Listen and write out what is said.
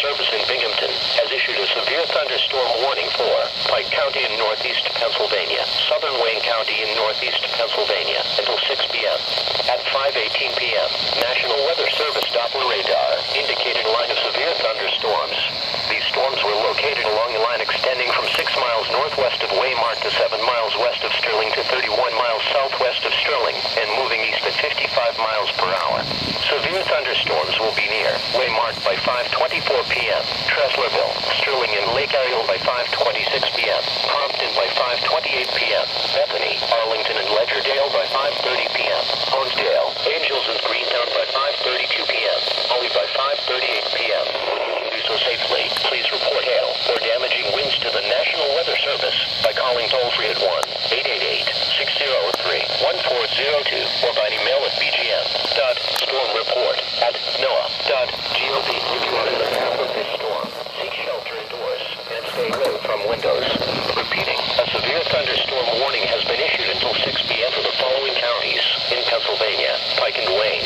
Service in Binghamton has issued a severe thunderstorm warning for Pike County in northeast Pennsylvania, southern Wayne County in northeast Pennsylvania until 6 p.m. At 5:18 p.m., National Weather Service Doppler radar indicated a line of severe thunderstorms. These storms were located along a line extending from 6 miles northwest of Waymark to 7 miles west of Sterling to 31 miles southwest of Sterling and moving east at 55 miles per hour. Severe thunderstorms will be near Waymark by 5:24 p.m., Treslerville, Sterling, and Lake Ariel by 5:26 p.m., Compton by 5:28 p.m., Bethany, Arlington, and Ledgerdale by 5:30 p.m., Honesdale, Angels, and Greentown by 5:32 p.m., Holly by 5:38 p.m. If you can do so safely, please report hail or damaging winds to the National Weather Service by calling toll-free at 1-888-603-1402 or by email at bgm.stormreport@noaa.gov. If you are in the path of this storm, seek shelter indoors and stay away from windows. Repeating, a severe thunderstorm warning has been issued until 6 p.m. for the following counties in Pennsylvania: Pike and Wayne,